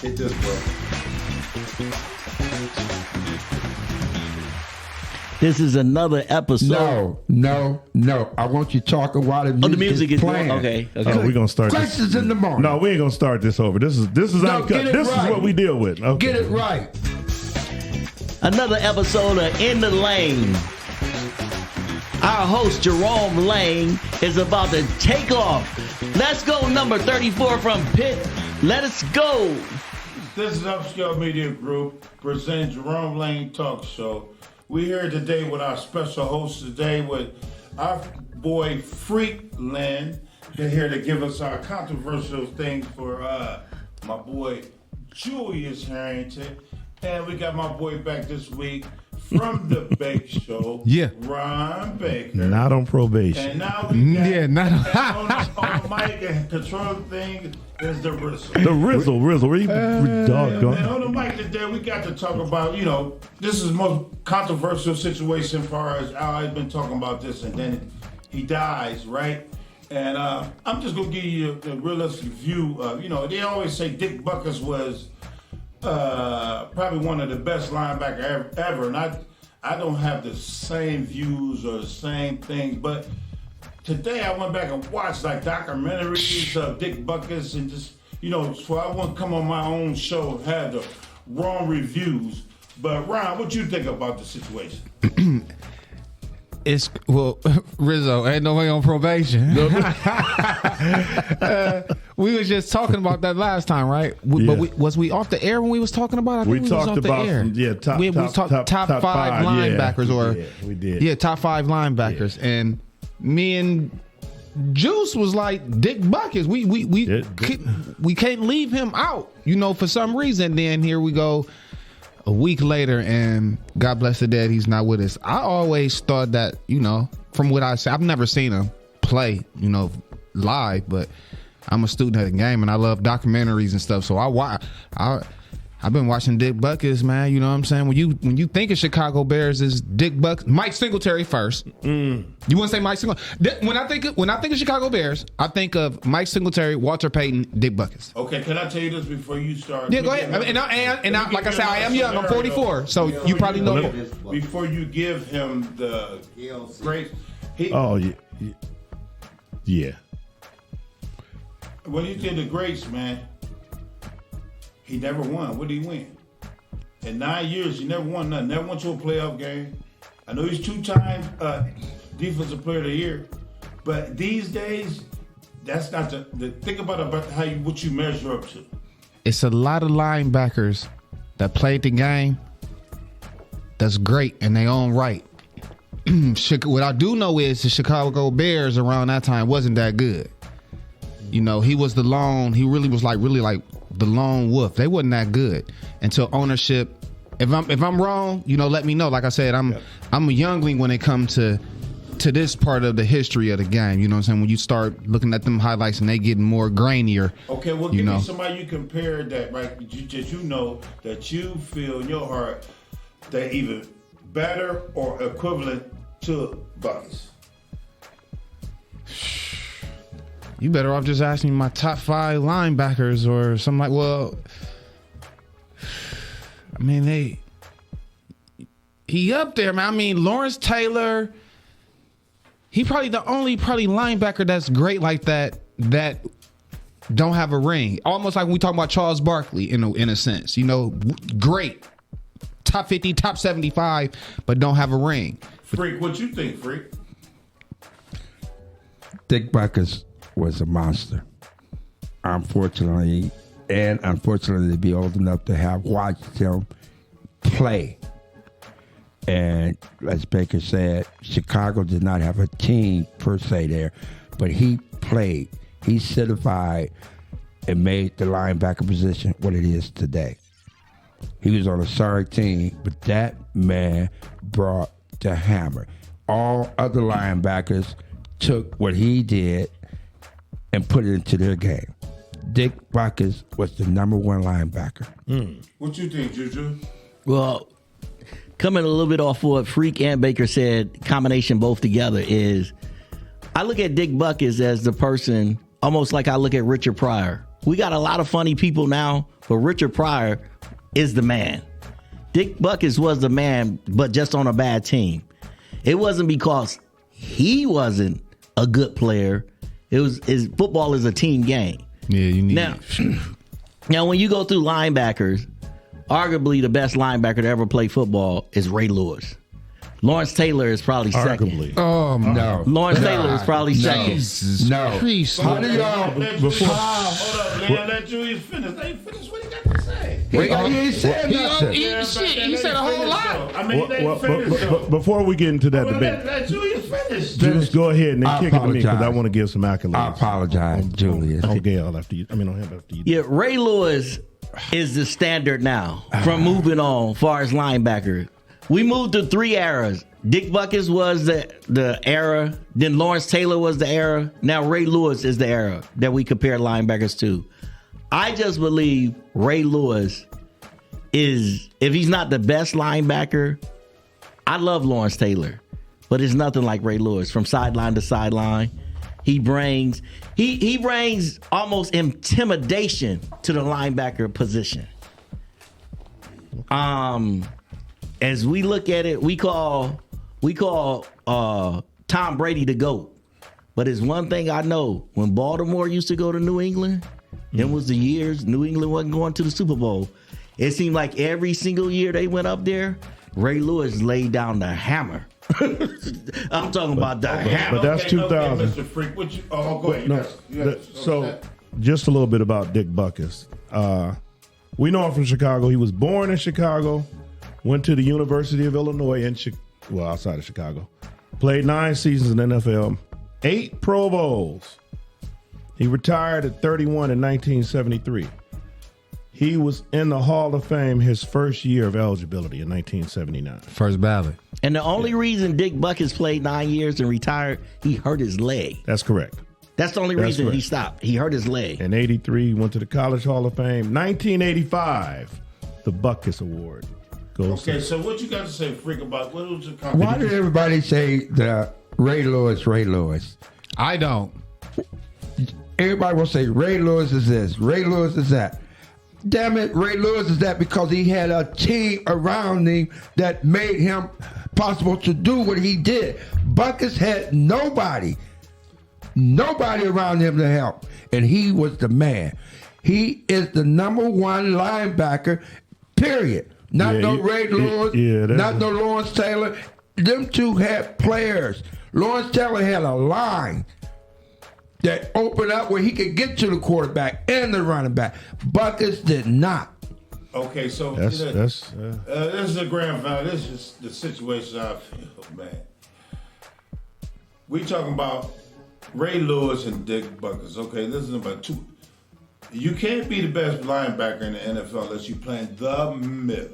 Hit this, bro. This is another episode. No. I want you talking while the music is playing. Okay. Oh, we're gonna start. Questions in the morning. No, we ain't gonna start this over. This is uncut. This is what we deal with. Okay. Get it right. Another episode of In the Lane. Our host, Jerome Lane, is about to take off. Let's go, number 34 from Pitt. Let us go. This is Upscale Media Group presenting Jerome Lane Talk Show. We're here today with our special host today with our boy Freak Lynn. They're here to give us our controversial things for my boy Julius Harrington. And we got my boy back this week from the Bake Show. Yeah. Ron Baker. Not on probation. And now we got not on the mic and control thing is the Rizzle. The Rizzle. Where you doggone? And on the mic today, we got to talk about, this is the most controversial situation as far as I've been talking about this, and then he dies, right? And I'm just going to give you a realistic view of, they always say Dick Butkus was probably one of the best linebacker ever, and I don't have the same views or the same things, but today I went back and watched like documentaries of Dick Butkus and just, so I want to come on my own show and have the wrong reviews. But Ron, what you think about the situation? Rizzo ain't no way on probation. We was just talking about that last time, right? But was we off the air when we was talking about it? I think we talked about top five linebackers, we did. Yeah, top five linebackers, and me and Juice was like Dick Butkus. We can't leave him out, for some reason. Then here we go. A week later, and God bless the dead, he's not with us. I always thought that, from what I say, I've never seen him play, live, but I'm a student of the game, and I love documentaries and stuff. So I've been watching Dick Butkus, man. You know what I'm saying? When you think of Chicago Bears, is Dick Butkus, Mike Singletary first. You want to say Mike Singletary? When I think of Chicago Bears, I think of Mike Singletary, Walter Payton, Dick Butkus. Okay, can I tell you this before you start? Yeah, go ahead. Like I said, I am young. I'm 44, so you probably know. Before you give him the great, yeah. When you did the greats, man. He never won. What did he win? In 9 years, he never won nothing. Never went to a playoff game. I know he's 2-time defensive player of the year, but these days, that's not the think about what you measure up to. It's a lot of linebackers that played the game that's great in their own right. What I do know is the Chicago Bears around that time wasn't that good. He was he really was like the lone wolf. They wasn't that good until ownership. If I'm wrong, let me know. Like I said, I'm a youngling when it comes to this part of the history of the game. You know what I'm saying? When you start looking at them highlights and they getting more grainier. Okay, well, give me somebody you compare that, right? That you feel in your heart that either better or equivalent to Butkus. You better off just asking my top 5 linebackers or something like. Well, I mean he up there, man. I mean Lawrence Taylor. He probably the only linebacker that's great like that don't have a ring. Almost like when we talk about Charles Barkley in a sense. Great. Top 50, top 75, but don't have a ring. Freak, what you think, Freak? Dick Butkus was a monster. Unfortunately, to be old enough to have watched him play. And as Baker said, Chicago did not have a team per se there, but he played. He certified and made the linebacker position what it is today. He was on a sorry team, but that man brought the hammer. All other linebackers took what he did and put it into their game. Dick Butkus was the number one linebacker. What you think, Juju? Well, coming a little bit off what Freak and Baker said, combination both together is, I look at Dick Butkus as the person, almost like I look at Richard Pryor. We got a lot of funny people now, but Richard Pryor is the man. Dick Butkus was the man, but just on a bad team. It wasn't because he wasn't a good player. Football is a team game. Yeah, you need Now, when you go through linebackers, arguably the best linebacker to ever play football is Ray Lewis. Lawrence Taylor is probably second. Arguably. Oh, no. Lawrence Taylor is probably second. Jesus No. Christ. How do y'all? Hold up, man. Let Julius finish. Let him finish what he got to say. He ain't said nothing. He said a whole lot. I mean, let him finish, though. Before we get into that debate, Let Julius finish. just go ahead and then I kick it to me because I apologize. want to give some accolades. I apologize, Julius. On Gail after you. I mean, on him after you. Yeah, Ray Lewis is the standard now from moving on far as linebacker. We moved to 3 eras. Dick Butkus was the era. Then Lawrence Taylor was the era. Now Ray Lewis is the era that we compare linebackers to. I just believe Ray Lewis is, if he's not the best linebacker, I love Lawrence Taylor, but it's nothing like Ray Lewis from sideline to sideline. He brings almost intimidation to the linebacker position. As we look at it, we call Tom Brady the GOAT. But it's one thing I know: when Baltimore used to go to New England, it was the years New England wasn't going to the Super Bowl. It seemed like every single year they went up there, Ray Lewis laid down the hammer. I'm talking about the hammer. But that's 2000. Mr. Freak, what you? Oh, go ahead. No, so just a little bit about Dick Butkus. We know him from Chicago. He was born in Chicago, went to the University of Illinois outside of Chicago. Played 9 seasons in the NFL, 8 Pro Bowls. He retired at 31 in 1973. He was in the Hall of Fame his first year of eligibility in 1979. First ballot. And the only reason Dick Butkus played 9 years and retired, he hurt his leg. That's correct. That's the only That's reason he correct. stopped. He hurt his leg. In 83, he went to the College Hall of Fame. 1985, the Butkus Award goes Okay, to so what you got to say, Freak, about what was your Why comment? did everybody say the Ray Lewis, Ray Lewis? I don't. Everybody will say Ray Lewis is this, Ray Lewis is that. Damn it, Ray Lewis is that because he had a team around him that made him possible to do what he did. Butkus had nobody around him to help, and he was the man. He is the number 1 linebacker, period. Not no Ray Lewis, not no Lawrence Taylor. Them two had players. Lawrence Taylor had a line that opened up where he could get to the quarterback and the running back. Butkus did not. Okay, so That's this is a grand final. This is the situation I feel, man. We talking about Ray Lewis and Dick Butkus. Okay, this is about 2. You can't be the best linebacker in the NFL unless you play in the middle.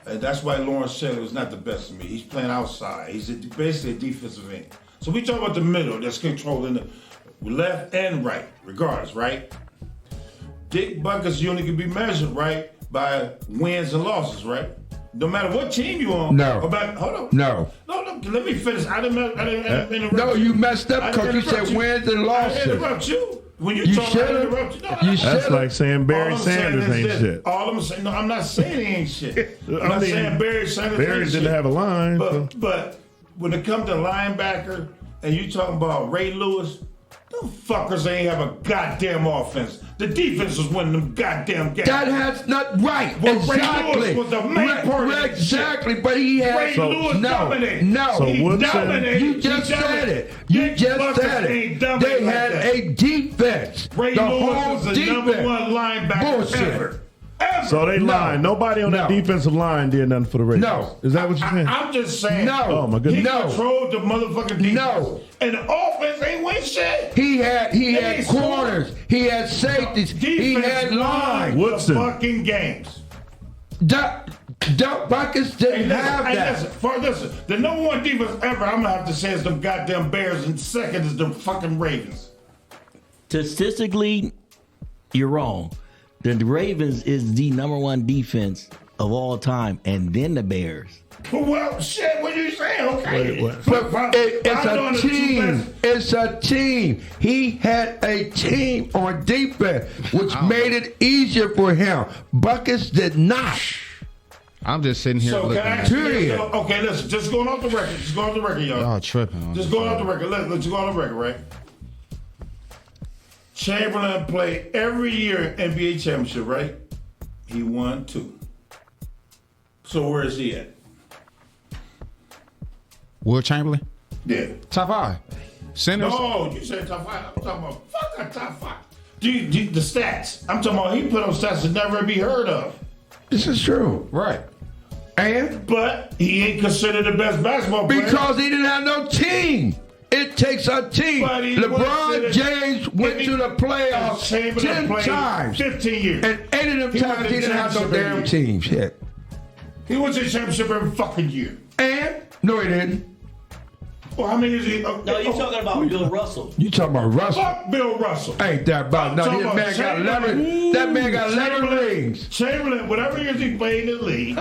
And that's why Lawrence Taylor is not the best of me. He's playing outside. He's basically a defensive end. So we talk about the middle that's controlling the left and right, regardless, right? Dick Butkus, you only can be measured, right, by wins and losses, right? No matter what team you on. No. Hold on. No. No, let me finish. I didn't interrupt No, you messed up I because you interrupt said wins and I losses. interrupt you. When you You talk, I should've. interrupt you. No, You That's should've. like saying Barry all I'm saying Sanders is ain't this. shit. All I'm saying, no, I'm not saying he ain't shit. I'm I not mean, saying Barry Sanders Barry ain't didn't shit. have a line. But when it comes to linebacker and you talking about Ray Lewis, them fuckers ain't have a goddamn offense. The defense was winning them goddamn games. That has not right. Well, Ray exactly. Lewis was the main part of that Exactly, but he had Ray Lewis dominated. No, So He Woodson- dominated. you just He said dominated. it. You Dick just Butkus said ain't it. dominated They like had that. a defense. Ray the Lewis whole was the defense. number 1 linebacker Bullshit. ever. So they No. lying. Nobody on that No. defensive line did nothing for the Raiders. No. Is that what you're saying? I'm just saying. No. Oh, my goodness. He No. controlled the motherfucking defense. No. And the offense ain't win shit. He had ain't corners. He had safeties. He Defense had won lines. the Woodson. fucking games. Butkus didn't have that. Listen, the number 1 defense ever, I'm gonna have to say, is them goddamn Bears, and second is them fucking Ravens. Statistically, you're wrong. The Ravens is the number 1 defense of all time, and then the Bears. Well, shit, what you're saying. Okay. It's a team. It's a team. He had a team on defense, which made it easier for him. Butkus did not. I'm just sitting here So looking can I at ask you this? Okay, listen. Just going off the record. Just going off the record, y'all. y'all tripping. Just going off the record. Let's go on the record, right? Chamberlain played every year NBA championship, right? He won 2. So where is he at? Will Chamberlain? Yeah. Top 5. Centers? No, you said top 5. I'm talking about fuck that top 5. The stats. I'm talking about he put on stats that never be heard of. This is true. Right. And But he ain't considered the best basketball player. because he didn't have no team. It takes a team. But he LeBron was- James went to the playoffs Chamberlain 10 played times. 15 years. And 8 of them He times went he to didn't have no championship damn every team. Shit. He went to the championship every fucking year. And no, he didn't. Well, how many is he? No, you're talking about Bill Russell. You talking about Russell? Fuck Bill Russell. Ain't that about? No, I'm that talking man about got Chamberlain. 11. That man got 11 Chamberlain. rings. Chamberlain, whatever years he played in the league,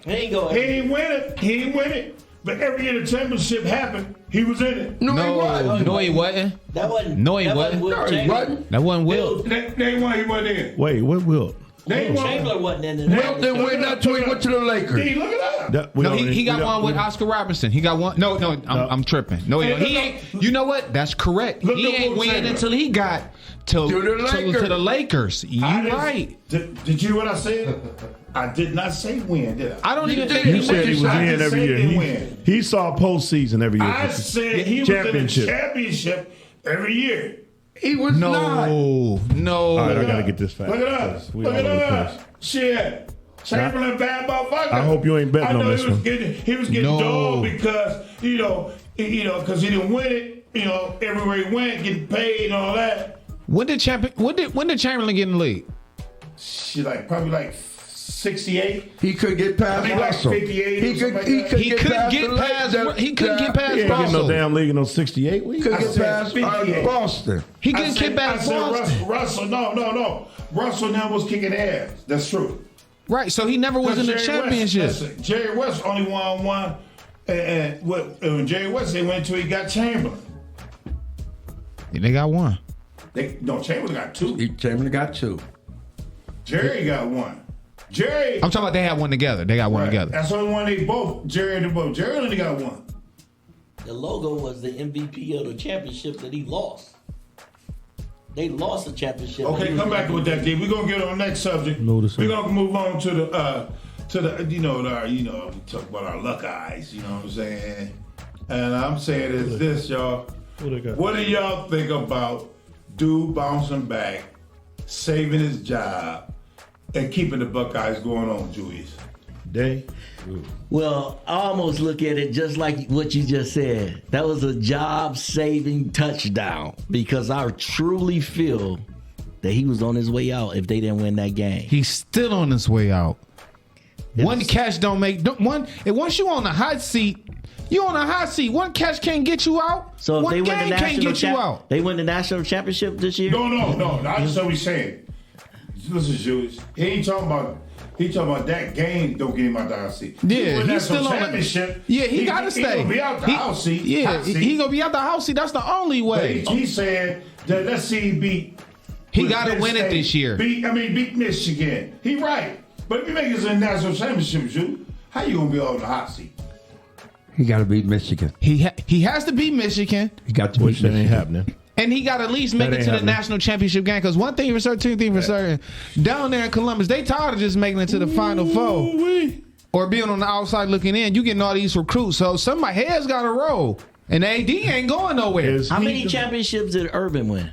He ain't going. he ain't win it. He ain't win it. But every year the championship happened, he was in it. No, he wasn't. No, he wasn't. That wasn't. No, he that wasn't. Will No, he Chamberlain. wasn't. That wasn't Will. Name one he wasn't in. Wait, what will? Name one. Chamberlain wasn't in it. Wilt didn't win that till he went to the Lakers. D, look it up. No, he got one with Oscar Robertson. He got one. No, I'm tripping. No, he ain't. You know what? That's correct. Look He at ain't Will winning Chamberlain. until he got to the Lakers. You right. Did you hear what I said? I did not say win, did I? I don't even think You he said he was I in didn't every say year. he He, win. he saw postseason every year. I said he was in the Championship. championship every year. He was not. No. All right, I Look got to up. get this fact. Look it up. We Look all it over the place. up. Shit. Chamberlain bad motherfucker. I hope you ain't betting I know on this he was one. He was getting No. dogged because because he didn't win it. Everywhere he went, getting paid and all that. When did Chamberlain get in the league? Shit, probably like 68. He could get past I mean, like Russell. 58 He or something could. like He that. could He get couldn't past. get the past. Lakers. He couldn't get past He ain't getting no Russell. damn league in no 68 weeks. Could I get said past 58. Boston. He I couldn't said- get past I said Boston. Russell, no. Russell now was kicking ass. That's true. Right, so he never was in the championship. Jerry West only won one. And when Jerry West, they went until he got Chamberlain. They got one. Chamberlain got 2. Chamberlain got 2. Jerry got 1. Jerry. I'm talking about they had one together. They got one Right. together. That's the only one they both. Jerry and both. Jerry only got 1. The logo was the MVP of the championship that he lost. They lost the championship. Okay, come back with that, D. We're gonna get on the next subject. Notice We're it. gonna move on to the we talk about our luck eyes. You know what I'm saying? And I'm saying is this, y'all. What do y'all think about dude bouncing back, saving his job, and keeping the Buckeyes going on, Julius? Day. Well, I almost look at it just like what you just said. That was a job-saving touchdown because I truly feel that he was on his way out if they didn't win that game. He's still on his way out. One catch don't make one. And once you on the hot seat, you on a hot seat. One catch can't get you out. So if one they win the game can't national get you out. they win the national championship this year. No. That's what we saying. Listen, Julius. He ain't talking about. He talking about that game. Don't get him out the hot seat. Yeah, he's still on championship. Yeah, he got to stay. He gonna be out the house seat. Yeah, hot seat. he gonna be out the house seat. That's the only way. He said that let's see he beat. He with got to Penn win it State. this year. Beat Michigan. He right. But if you make it to the national championship, Jude, how you gonna be on the hot seat? He got to beat Michigan. He has to beat Michigan, He got to Which beat that ain't Michigan. happening. and he got to at least make That it ain't to the happening. national championship game. Because one thing for certain, two things for certain, down there in Columbus, they tired of just making it to the Final Four or being on the outside looking in. You getting all these recruits, so somebody heads got to roll, and AD ain't going nowhere. Is How he many the- championships did Urban win?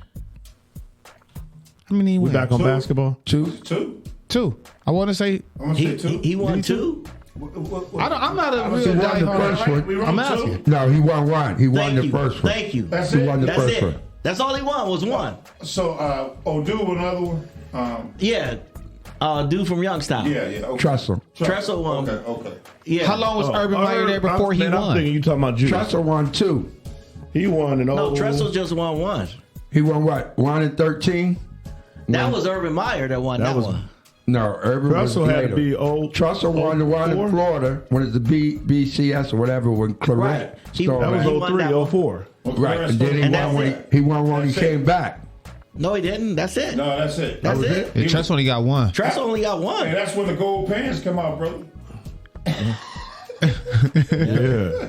How many? We wins? back on basketball? 2. 2. Two. I want to say I'm gonna say 2. He won 2. I'm not a real He won the diehard. first one. We won I'm 2. asking. No, he won 1. He won Thank the you. first one. Thank you. That's He it. won the That's first it. one. That's all he won was 1. So O'Du another one. Yeah. Dude from Youngstown. Yeah. Okay. Tressel. Tressel won. Okay. Yeah. How long was Urban Meyer there before he I'm won? thinking you talking about Julius. Tressel won 2. He won in No, Tressel just won 1. He won what? 1 and 13. That was Urban Meyer that won that was one. No, Urban Russell was had later. to be old. Trussell won the one in Florida when it's the BCS or whatever when Claret Right. He- started. That He was won 03, that one. 04. Right, and then And that's he won when he That's it. came back. No, he didn't. That's it. No, that's it. That's was it. Yeah, Trust only got one. Tress only got one. And that's when the gold pants come out, brother. Yeah.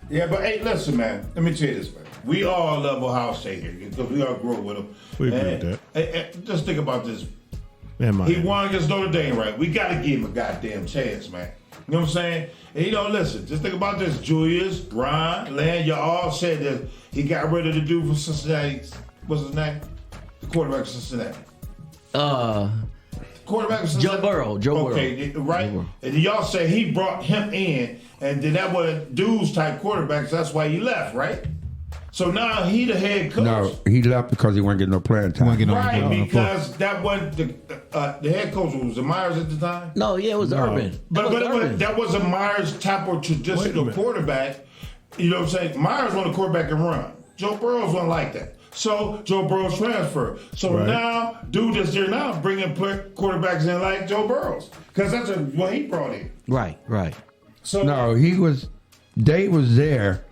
Yeah, but hey, listen, man. Let me tell you this, man. We all love Ohio State here because we all grew up with them. We agree with that. Hey, just think about this. Man, He won against Notre Dame, right? We got to give him a goddamn chance, man. You know what I'm saying? And listen, just think about this. Julius, Ron, Len, you all said that he got rid of the dude from Cincinnati. What's his name? The quarterback of Cincinnati. Quarterback of Cincinnati. Joe Burrow. Okay, right? And y'all say he brought him in, and then that was dudes type quarterbacks. That's why he left, right? So now he the head coach. No, he left because he wasn't getting no playing time. Wasn't getting no- Right, because that was the head coach was it Myers at the time. No, yeah, it was Urban. That was a Myers type of traditional quarterback. You know what I'm saying? Myers won the quarterback and run. Joe Burrow's wasn't like that. So Joe Burrow's transferred. So now, dude that's there now bringing quarterbacks in like Joe Burrow's because that's what he brought in. Right. So No, Day was there.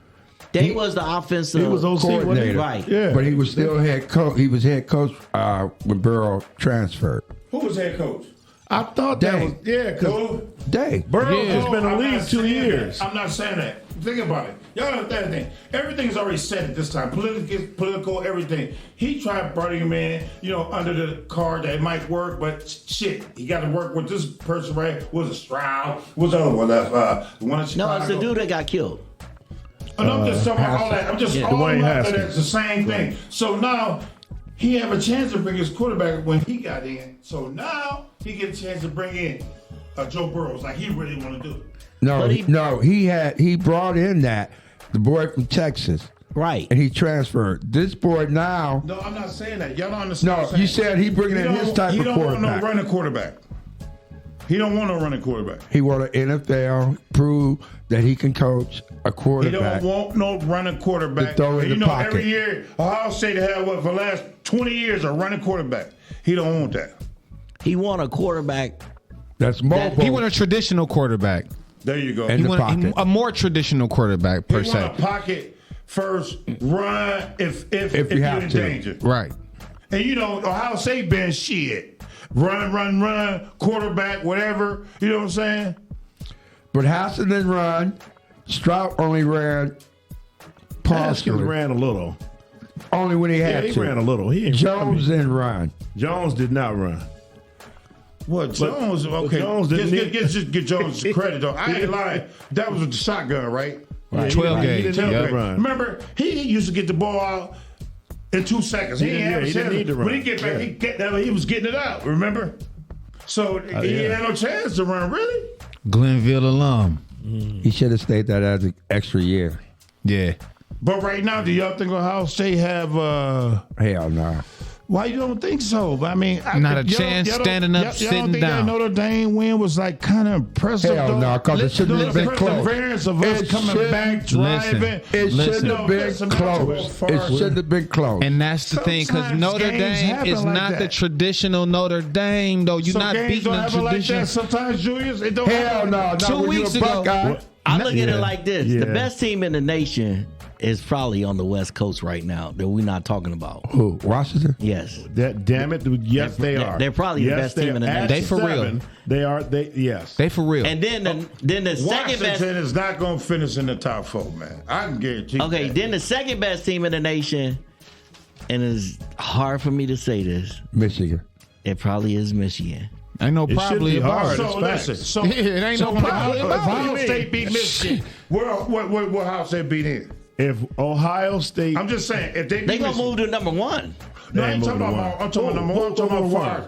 They was the offensive He was OC, wasn't he? coordinator. Right. Yeah. But he was still head coach. He was head coach when Burrow transferred. who was head coach? I thought that Day. was, because Who? Day. Burrow's Yeah. just been in the I'm league not 2 saying years. that. I'm not saying that. Think about it. Y'all understand the thing. Everything's already set at this time. Political, everything. He tried bring him in, under the card that it might work, but shit, he got to work with this person, right? Was it Stroud? Was the other one left? The one in Chicago? No, it's the dude that got killed. And I'm just talking about all that. I'm just all Dwayne about Haskins. that. It's the same thing. So now he have a chance to bring his quarterback when he got in. So now he get a chance to bring in Joe Burrows like he really want to do. No, But he brought in the boy from Texas, Right. and he transferred. This boy now. No, I'm not saying that. Y'all don't understand. No, what I'm you saying. said he bringing in his type He of don't want quarterback. no running quarterback. He don't want no running quarterback. He want an NFL, prove that he can coach a He quarterback. don't want no running quarterback. To throw in the pocket. Every year, Ohio State have for the last 20 years a running quarterback. He don't want that. He want a quarterback. That's mobile. He want a traditional quarterback. There you go. And He the want pocket. a more traditional quarterback per He want se. a pocket first, run if you you're have in to. danger. Right. And Ohio State been shit. Run, quarterback, whatever. You know what I'm saying? But Hassan didn't run. Stroud only ran Haskins partially. ran a little. Only when he Yeah, had he to. ran a little. He ain't, Jones didn't run. Jones did not run. Well, Jones, okay. Jones didn't just get Jones credit, though. I ain't lying. That was with the shotgun, right? Yeah, 12 he gauge. didn't Tell need Yeah. to run. Remember, he used to get the ball out in 2 seconds. He He didn't didn't- have a he chance. didn't need to run. When he get back, Yeah. he was getting it out. Remember? So he yeah. had no chance to run. Really? Glenville alum. He should have stayed that as an extra year. Yeah. But right now, do y'all think Ohio State have? Hell no. Why you don't think so? I mean, Not a chance standing up, y'all sitting don't think down. That Notre Dame win was like kind of impressive. Hell though? no, because it shouldn't have been close. Perseverance of us It coming shouldn't- back, driving. It Listen. shouldn't have been Listen, close. far- It shouldn't have been close. And that's the thing, because Sometimes Notre games Dame happen is like not the that. traditional Notre Dame, though. You're Some not games beating don't the happen like tradition. that. Sometimes, Julius, it don't Hell happen. no. Not 2 when weeks you're a ago. Buckeye. I look at Yeah. it like this: Yeah. the best team in the nation is probably on the West Coast right now that we're not talking about. Who? Washington? Yes. That damn it, dude, yes they are. they're probably the Yes, best team in the at nation. They for real. 7, They are. They yes. They for real. And then the second best. Washington is not going to finish in the top 4, man. I can guarantee. Okay, that. then the second best team in the nation, and it's hard for me to say this. Michigan. It probably is Michigan. Ain't no It shouldn't probably be about hard. it. So Facts. listen, so It ain't no when probably Ohio- about if Ohio it. State beat Michigan, what Ohio State beat in? If Ohio State, I'm just saying, if they beat They gonna Michigan, move to number one. no, I They ain't talking moved to about. one. I'm talking about number one. I'm talking about far.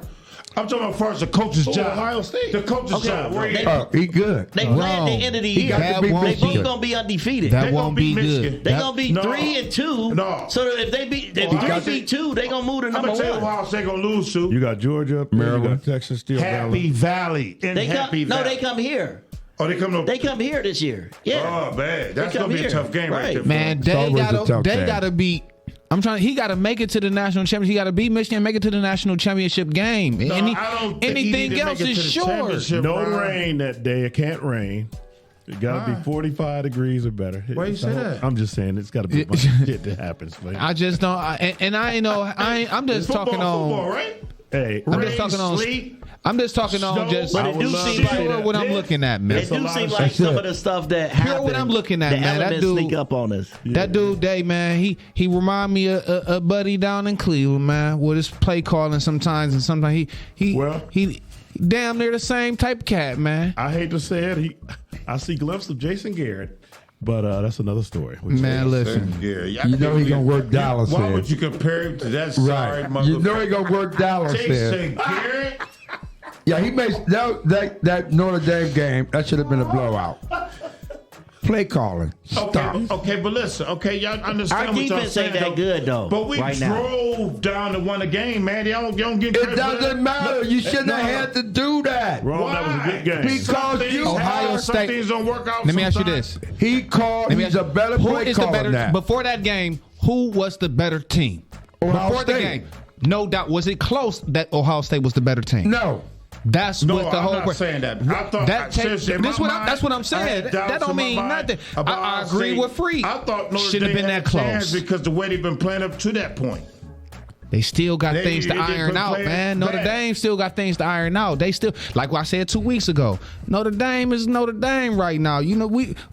I'm talking about first the coach's job. Ohio State. The coach's Okay, job. Where they- Oh, he good. They play at the end of the year. got to That beat won't They Michigan. both gonna be undefeated. That They gonna won't be beat Michigan. good. They gonna be No. 3-2. No. So if they beat, if Ohio three State- beat 2, they gonna move to I'm number gonna tell you one. Ohio State gonna lose to you got Georgia up there, Maryland. you got Texas still. Happy Valley. In They Happy come. No, Valley. they come here. Oh, they come to. They come here this year. Yeah. Oh man, that's They come gonna be here. a tough game right Right. there. Man, It's always a tough they game. gotta beat He got to make it to the national championship. He got to beat Michigan and make it to the national championship game. No, I don't think he Anything need to else make it is to the short. championship, No Ron. rain that day. It can't rain. It got to be 45 degrees or better. Why you say that? I'm just saying it's got to be a bunch of shit that happens. Man. I just don't. I'm just talking Football, on. right? Hey, I'm Rain, just talking on. sleet. I'm just talking Snow, on just but it do seem pure like what I'm looking at, man. It do a lot seem of like shit. some of the stuff that happened. what I'm looking at, the man. That elements dude- sneak up on us. That dude, Day, man, he remind me of a buddy down in Cleveland, man, with his play calling sometimes, and sometimes he damn near the same type of cat, man. I hate to say it. I see glimpses of Jason Garrett, but that's another story. Man, listen. Yeah, You know he gonna work Dallas. Why in. would you compare him to that sorry Right. motherfucker? You know he gonna work Dallas. in. Jason Garrett. Yeah, he makes that Notre Dame game. That should have been a blowout. Play calling. Stop. Okay, but listen. Okay, y'all understand Our what y'all defense ain't saying. that good, though, But we right now. drove down to win a game, man. Y'all don't get It credit for that. doesn't matter. You shouldn't have No. had to do that. Wrong. That was a good game. Because Some things you- Ohio happen, State- Some things don't work out. Let me ask you sometimes. this. He called. Let me He's ask a you, better who play is the caller better than that. before that game? Who was the better team? Ohio Before the State. game, no doubt. Was it close that Ohio State was the better team? No. That's No, what the I'm whole. not saying that. I thought That seriously, in that's my what mind, that's what I'm I saying. had That doubts don't in my mean mind nothing. about I Ohio agree State. with Free. I thought Notre Shouldn't have Dame been had that a chance close. because the way they've been playing up to that point. They still got They- things to they just iron been out, playing man. Notre bad. Dame still got things to iron out. They still, like what I said 2 weeks ago, Notre Dame is Notre Dame right now. You know,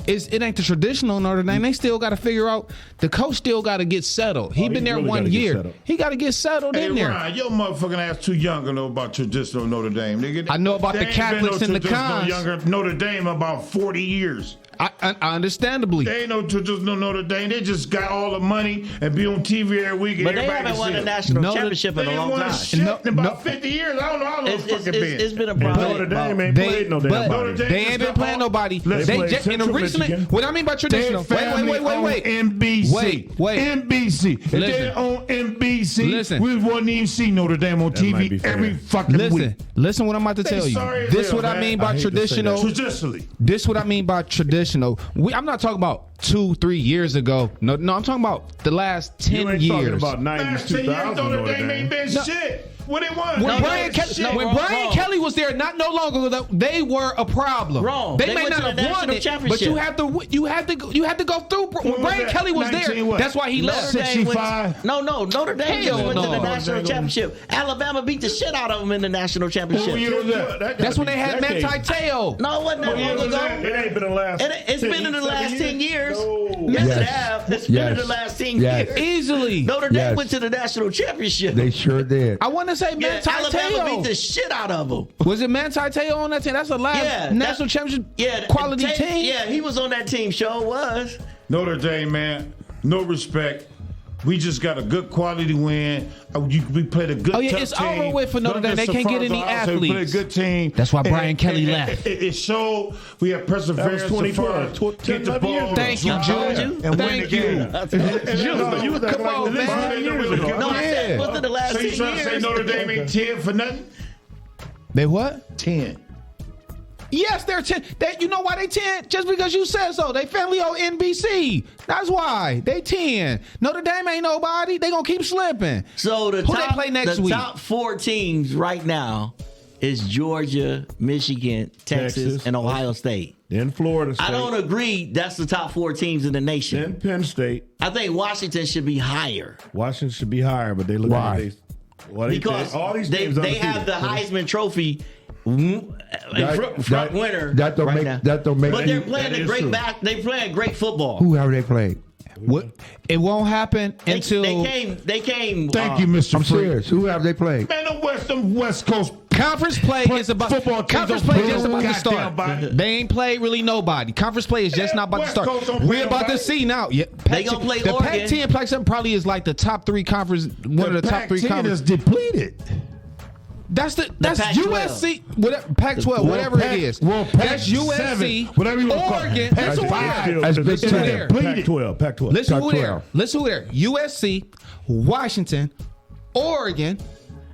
it ain't the traditional Notre Dame. They still got to figure out. The coach still got to get settled. He been there really 1 gotta get year. settled. He got to get settled Hey, in there. Ryan, your motherfucking ass too young to know about traditional Notre Dame, nigga. I know about They the ain't been Catholics no and the traditional cons. Younger Notre Dame about 40 years. I understandably. They ain't no traditional Notre Dame. They just got all the money and be on TV every week. And But they everybody haven't can won see a it. national No, championship They in a ain't long won time. shit No, in about no. 50 years. I don't know how long It's fucking been. been a And problem. Notre Dame ain't They, played no damn but body. Dame they just ain't been got playing all- nobody. They They played just in the Central recently. Michigan. What I mean by traditional? Their family Wait. on NBC. Wait. NBC. If Listen. they on NBC, Listen. we wouldn't even see Notre Dame on That might be TV fair. every fucking week. Listen what I'm about to tell you. sorry as This hell, what I man. mean I by hate to say traditional. that. Traditionally. This what I mean by traditional. I'm not talking about 2-3 years ago. No, I'm talking about the last 10 You ain't years. talking about 90s, Last 10 years, 2000 Notre Notre Dame ain't Dame. been shit. What they won? When No, Brian, no, Kelly, no, when wrong, Brian wrong. Kelly was there, not no longer ago, they were a problem. Wrong. They They may went not to the have won national it, but championship. you had to go through. When was Brian that? Kelly was 19 there, what? that's why he left. Notre Dame went- 65? No, Notre Dame Hell just went to no. the national Notre Dame championship. Alabama beat the shit out of them in the national championship. What year was that? That's when they had Manti Te'o. No, it wasn't that What year long was ago. that? It ain't been the last. It's been in the last 10 years. No. Yes, Yes. it have. It's been in the Yes. last 10 Yes. years. Easily. Notre Dame Yes. went to the national championship. They sure did. I want to say Yeah, Manti Alabama beat the Te'o. shit out of them. Was it Manti Te'o on that team? That's the last Yeah, national that- championship Yeah, quality Tate- team. Yeah, he was on that team. Sure was. Notre Dame, man, no respect. We just got a good quality win. We played a good Oh, yeah, tough it's team. over with for Notre Dame. They Just can't get as any far as Ohio State, we played a athletes. good team. That's why Brian And- Kelly and- left. It showed we had perseverance. That was 2012. as far as get the 10 ball. years. Thank you, drive Jude. and win Thank the you. game. No, you was Come on, like man. 5 years ago. No, I said within the last So 10 you trying to say years. Notre Dame ain't 10 for nothing? They what? 10. Yes, they're 10. You know why they 10? Just because you said so. They family on NBC. That's why. They 10. Notre Dame ain't nobody. They going to keep slipping. So the Who they top, play next the week? top 4 teams right now is Georgia, Michigan, Texas, and Ohio State. Then Florida State. I don't agree that's the top 4 teams in the nation. Then Penn State. I think Washington should be higher Washington should be higher, but they look Why? like they because all these they teams have the Heisman Trophy front winner that don't right make now. that don't make. But they're playing that the is great true. back. They playing great football. Who have they played? What? It won't happen They until came. Thank you, Mr. I'm Free. serious. Who have they played? Man, them West Coast conference play is about football teams conference don't play play just about to goddamn start. body. They ain't played really nobody. Conference play is just not about to West start. Coast don't play We're about nobody. to see now. Yeah, They gonna play the Oregon. Pac-10 Pac-7 probably is like the top 3 conference. One of the top 3 Pac-10 conferences. is depleted. That's Pac-12. USC, whatever, Pac-12, whatever it is. Pac-7, That's USC, whatever you want to call it. Oregon. Pac-5. Listen who there. That's Big Listen who Ten. there. Pac-12. Pac-12. Listen who Pac-12. there. Listen who there. USC, Washington, Oregon,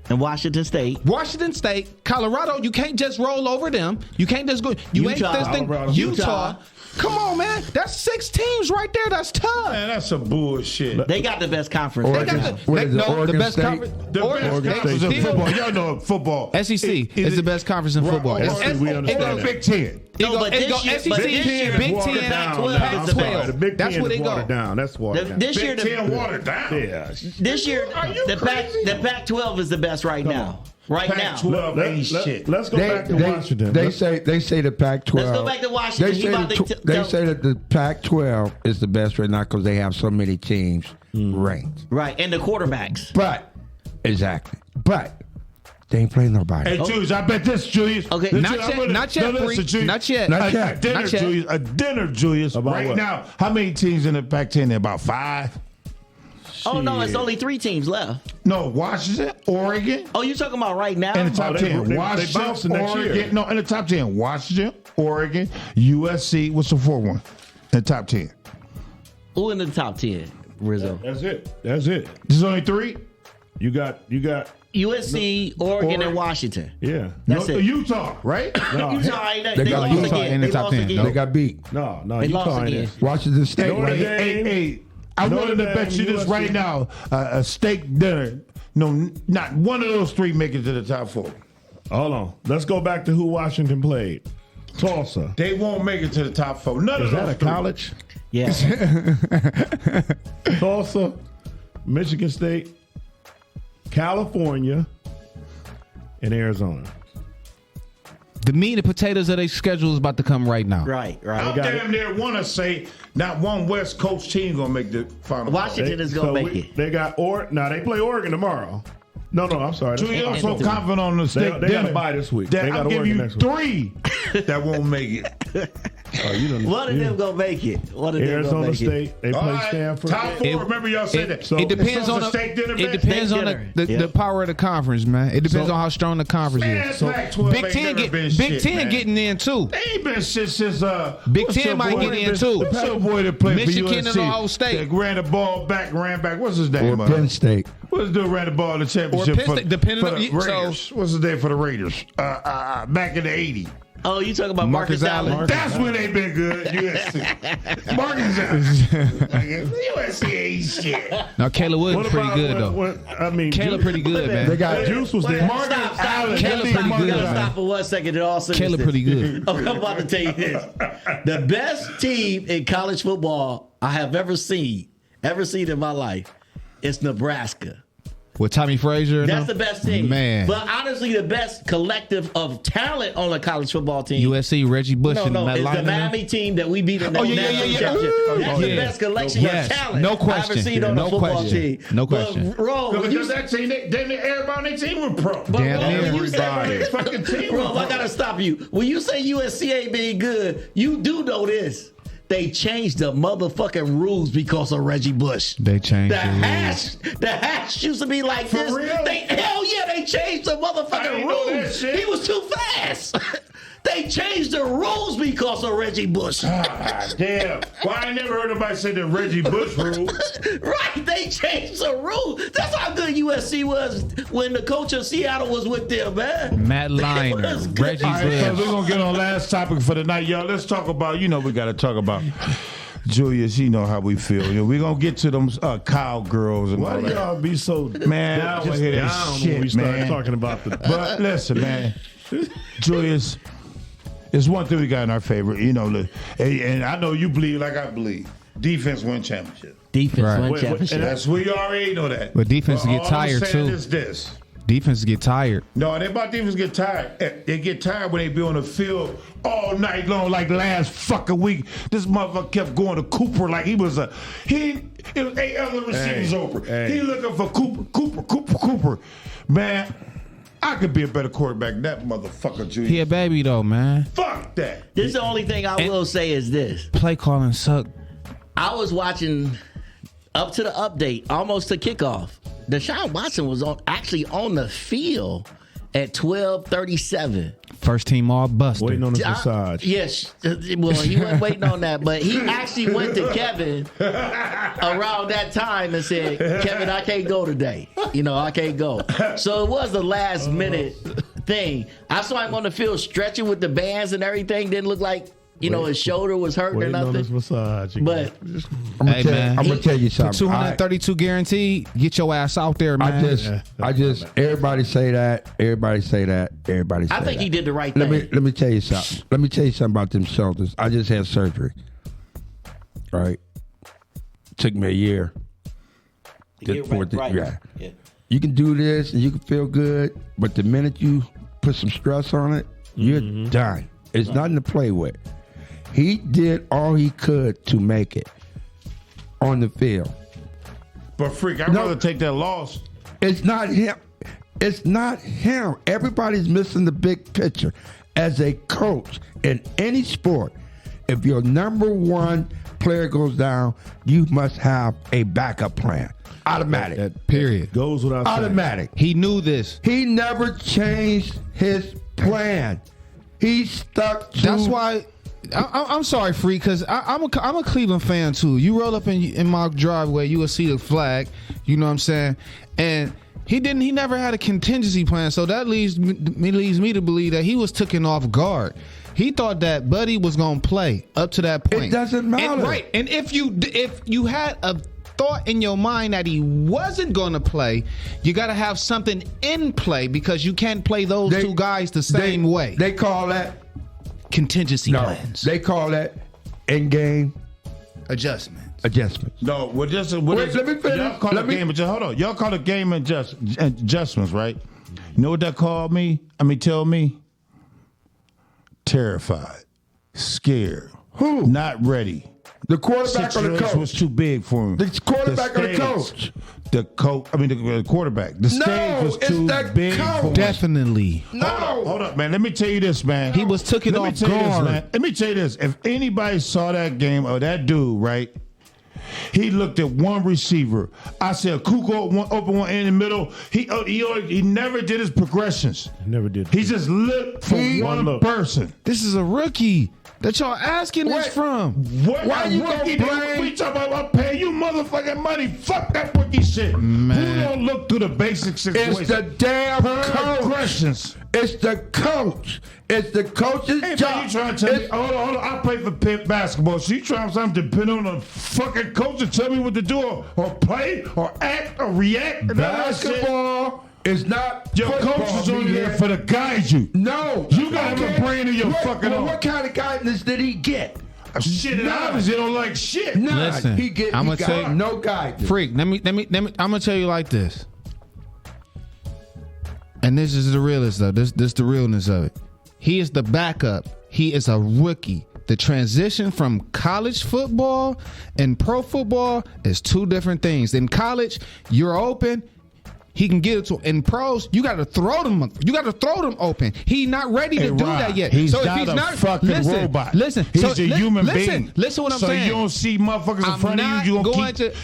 And Washington State. Washington State, Colorado. You can't just roll over them. You can't just go. You ain't Utah. this thing. Colorado. Utah. Come on, man. That's 6 teams right there. That's tough. Man, that's some bullshit. They got the best conference. They Oregon. got What is it, the Oregon best State? conference. The best conference in football. Y'all know football. SEC is the best conference in football. We understand that. Big Ten. No, but this year, SEC, but this year, Big the Ten, Pac-12 Pac-12. is the best. The Big That's Ten where is they go. watered down. That's watered down. This year, Big Ten watered down. Yeah. this year, the Pac-12 is the best right now. Right now. Pac-12 ain't shit. Let's go back to Washington. They say the Pac-12. Let's go back to Washington. They He say, about to they tell- say that the Pac-12 is the best right now because they have so many teams ranked. Right, and the quarterbacks. But they ain't playing nobody. Hey, Julius, I bet this, Julius. Okay, Listen, not I'm yet, not yet, listen, Bree. Julius. Not yet. Not A yet. dinner, Not yet. Julius. A dinner, Julius. About Right what? now, how many teams in the Pac-10? About 5? Oh, no, it's only 3 teams left. No, Washington, Oregon, Oh, you talking about right now? in the top they 10. bouncing Washington, next year. Oregon. No, in the top 10. Washington, Oregon, USC. What's the 4th one? In the top 10. Who in the top 10, Rizzo? That's it. That's it. There's only 3? You got. USC, Oregon, and Washington. Yeah. That's it. Utah, right? No, Utah, ain't They they got lost Utah again. in the They top lost 10. again. They got beat. no. They Utah lost ain't again. it. Washington State. Hey, right? hey, I'm Notre willing to bet you Dame, this USC. right now. A steak dinner. No, not one of those 3 make it to the top 4. Hold on. Let's go back to who Washington played. Tulsa. They won't make it to the top 4. None Is of that those a 3. college? Yeah. Tulsa, Michigan State, California, and Arizona. The meat and potatoes of their schedule is about to come right now. Right, I right. damn near want to say not one West Coast team gonna make the final. Washington is going to make it. They got now they play Oregon tomorrow. No, I'm sorry. Julius, I'm so confident on the steak They dinner got a bye this week. that They got I'll give Oregon you next week. 3 that won't make it. One of them going to make it. One of them going to Arizona make it. State, they All play right, Stanford. top 4. Remember y'all said that. so- It depends It's on a the steak dinner, it man. depends Steak on dinner. the Yeah. power of the conference, man. It depends So- on how strong the conference Man, is. Pac-12 Big ain't Ten never get been Big shit, Ten man. getting in too. They ain't been shit since Big what's Ten your might boy get that in been- too. What's your boy that played Michigan for and USC? Ohio State. That ran the ball back, ran back. What's his Or name? Penn State. What's the dude ran the ball in the championship Penn for, State, depending for on- the Raiders? What's his name for the Raiders? Back in the '80s. Oh, you talking about Marcus Marcus Allen? Allen. That's when they been good. USC. Marcus Allen. USC ain't shit. Now Caleb Woods What pretty about good though. I mean, Caleb pretty good, man. They got Juice was there. Wait, stop. Allen. Caleb That pretty nigga good, Gotta man. stop for 1 second in all seriousness. Caleb pretty good. I'm about to tell you this. The best team in college football I have ever seen in my life is Nebraska. With Tommy Frazier. and That's the them? best team. Man. But honestly, the best collective of talent on a college football team. USC, Reggie Bush, and No, Matt it's the Lyon. Miami team that we beat in the Oh, yeah, national yeah, yeah. championship. Ooh, That's the yeah. best collection Yes, of talent no I've question. ever seen on No a football question. team. No But, question. Ro, when you Because that team, everybody on their team was pro. But Damn Ro, near. when you say Everybody fucking team Bro, was I gotta stop you. When you say USC ain't being good, you do know this. They changed the motherfucking rules because of Reggie Bush. They changed The the hash used to be like For this. real? Hell yeah, they changed the I motherfucking didn't know that rules. shit. He was too fast. They changed the rules because of Reggie Bush. Ah, damn. Well, I ain't never heard nobody say the Reggie Bush rule. Right, they changed the rules. That's how good USC was when the coach of Seattle was with them, man. Matt Lyon, It was good. Reggie All right, so Bush. we're going to get on last topic for the night. Y'all, let's talk about, we got to talk about Julius. You know how we feel. We're going to get to them cowgirls and Why all do that. y'all be so Man, I down, don't wanna hear that down shit, when we start man. talking about the But listen, man, Julius, it's one thing we got in our favor. And I know you believe like I believe. Defense win championship. Defense Right. won Wait, championship. That's we already know that. But defense But get all tired, I'm saying too. is this. Defense get tired. No, it ain't about defense get tired. They get tired when they be on the field all night long, like last fucking week. This motherfucker kept going to Cooper like he was it was 8 other receivers open. He looking for Cooper. Man, I could be a better quarterback than that motherfucker, Julius. He a baby though, man. Fuck that. This is the only thing I will say is this. Play calling suck. I was watching up to the update, almost to kickoff. Deshaun Watson was actually on the field, at 12:37. First team all buster. Waiting on his massage. Yes. Well, he wasn't waiting on that, but he actually went to Kevin around that time and said, Kevin, I can't go today. I can't go. So it was the last minute thing. I saw him on the field stretching with the bands and everything. Didn't look like, his shoulder was hurting or Waiting on his nothing. massage. But Hey, man. I'm gonna tell you something. 232 guaranteed. Get your ass out there, man. Everybody say that. Everybody say that. Everybody say that. I think he did the right thing. Let me tell you something. Let me tell you something about them shoulders. I just had surgery. Right? Took me a year. Yeah. You can do this and you can feel good, but the minute you put some stress on it, you're done. It's nothing to play with. He did all he could to make it on the field. But Freak, I'd rather take that loss. It's not him. It's not him. Everybody's missing the big picture. As a coach in any sport, if your number one player goes down, you must have a backup plan. Automatic. That Period. goes without saying. Automatic. He knew this. He never changed his plan. He stuck to. That's why. I'm sorry, Freak, because I'm a Cleveland fan too. You roll up in my driveway, you will see the flag. You know what I'm saying? And he never had a contingency plan. So that leads me to believe that he was taken off guard. He thought that Buddy was gonna play up to that point. It doesn't matter, and, right? And if you had a thought in your mind that he wasn't going to play, you got to have something in play because you can't play those two guys the same way. They call that contingency plans. They call that in-game adjustments. No, let me finish. Y'all call it game adjustments. Hold on. Y'all call it game adjustments, right? You know what that called me? Tell me. Terrified, scared, not ready. The quarterback or the coach? Was too big for him. The quarterback or the coach? The quarterback. The stage was too big for him. Definitely. No. Hold up, man. Let me tell you this, man. He was taken off guard. Let me tell you this. If anybody saw that game or that dude, right? He looked at one receiver. I said, Kuko open one in the middle. He never did his progressions. Never did. He just looked for one person. This is a rookie that y'all asking this from. Why you rookie? We talking about paying you motherfucking money. Fuck that rookie shit. Man. Who don't look through the basic situation? It's the damn coach. Progressions. It's the coach. It's the coach's job. You trying to tell me? Hold on. I play for basketball. So you trying to depend on a fucking coach to tell me what to do or play or act or react? Basketball is not your football, coach is only there for the guide you. No. You got to have a brain in your fucking own. What kind of guidance did he get? Shit, and obviously they don't like shit. Nah, listen, he got no guidance. Freak, let me. I'm gonna tell you like this. And this is the realest though. This the realness of it. He is the backup. He is a rookie. The transition from college football and pro football is two different things. In college, you're open. He can get it to. In pros, you got to throw them. You got to throw them open. He's not ready to do that yet. He's not a fucking robot. Listen, he's a human being. Listen, what I'm saying. So you don't see motherfuckers in front of you.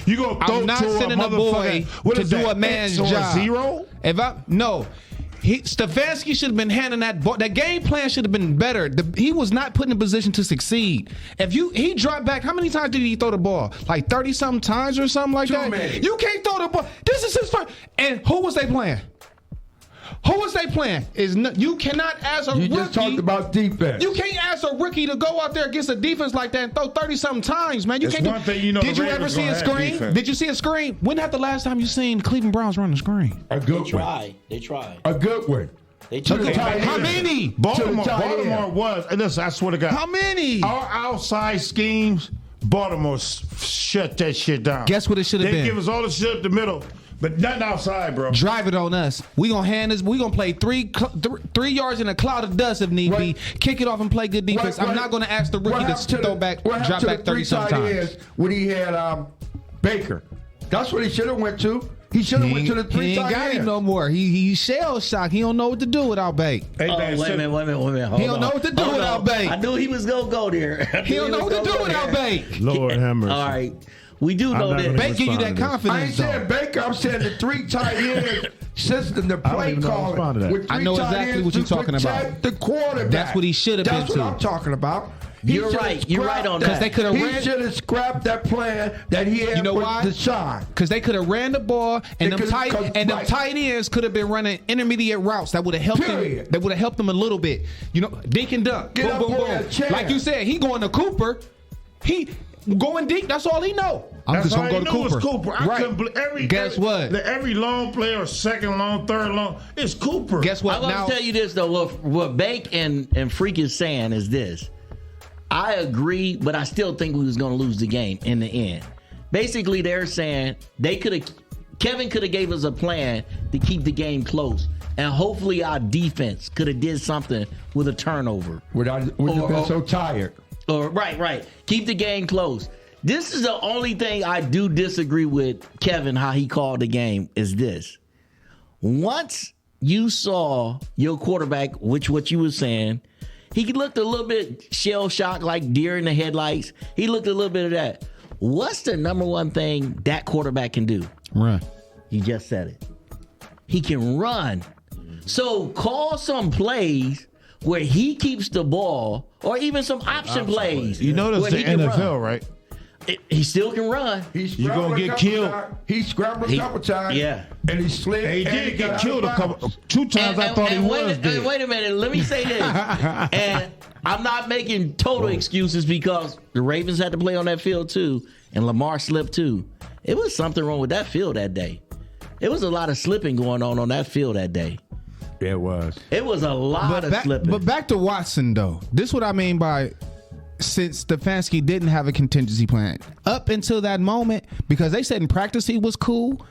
You gonna throw I'm not sending a boy to do a man's job. Zero? Stefanski should have been handing that ball. That game plan should have been better. He was not put in a position to succeed. He dropped back. How many times did he throw the ball? Like 30-something times or something like that? Many. You can't throw the ball. This is his first. And who was they playing? You cannot ask a rookie. You just talked about defense. You can't ask a rookie to go out there against a defense like that and throw 30-something times, man. Did you ever see a screen? Did you see a screen? When had the last time you seen Cleveland Browns run a screen? A good one. They tried. A good one. They took it. How many? Baltimore was. And listen, I swear to God. How many? Our outside schemes, Baltimore shut that shit down. Guess what it should have been? They give us all the shit up the middle. But nothing outside, bro. Drive it on us. We gonna hand this. We gonna play 3 yards in a cloud of dust if need be. Kick it off and play good defense. I'm not gonna ask the rookie to drop back 30 sometimes. When he had Baker, that's what he should have went to. He should have went to the 3 He ain't got him no more. He shell shocked. He don't know what to do without Bake. Wait a minute. He don't know what to do without Bake. I knew he was gonna go there. He don't know what to do without Bake. Lord have mercy. All right. We do know not that. gonna Baker give you that respond to this. I ain't confidence. saying Though. Baker. I'm saying the 3 tight end system, the don't play even know how to respond to calling. that. With I 3 know tight exactly ends what you're to talking about. protect the quarterback. That's what he should have been That's what to. I'm talking about. He You're should right. have You're right scrapped on that. that. 'Cause they could have He ran- should have scrapped that plan that he had You know for why? Deshaun. Because they could have ran the ball, and They them could've- 'cause- them right. tight ends could have been running intermediate routes that would have helped Period. them. That would have helped them a little bit. You know, dink and dunk. Get Boom, up boom, for a boom. chance. Like you said, he going to Cooper. He going deep. That's all he know. I'm That's just all gonna he go to knew Cooper. was Cooper. I couldn't believe Guess what? Every long play or second long, third long, it's Cooper. Guess what? I'm going Now, to tell you this, though. What Bake and Freak is saying is this. I agree, but I still think we was going to lose the game in the end. Basically, they're saying Kevin could have gave us a plan to keep the game close. And hopefully our defense could have did something with a turnover. Without been so tired. Or right. Keep the game close. This is the only thing I do disagree with Kevin, how he called the game, is this. Once you saw your quarterback, which what you were saying, he looked a little bit shell-shocked, like deer in the headlights. He looked a little bit of that. What's the number one thing that quarterback can do? run. You just said it. He can run. So call some plays where he keeps the ball, or even some option plays. You know where that's the he can NFL, run. right? He still can run. You gonna get killed. He scrambled a couple times. Yeah. And he slid. He and did got get killed out of bounds. 2 times. I thought he was dead. wait a minute. Let me say this. And I'm not making total excuses because the Ravens had to play on that field too, and Lamar slipped too. It was something wrong with that field that day. It was a lot of slipping going on that field that day. It was. It was a lot of slipping. But back to Watson, though. This is what I mean by since Stefanski didn't have a contingency plan. Up until that moment, because they said in practice he was cool.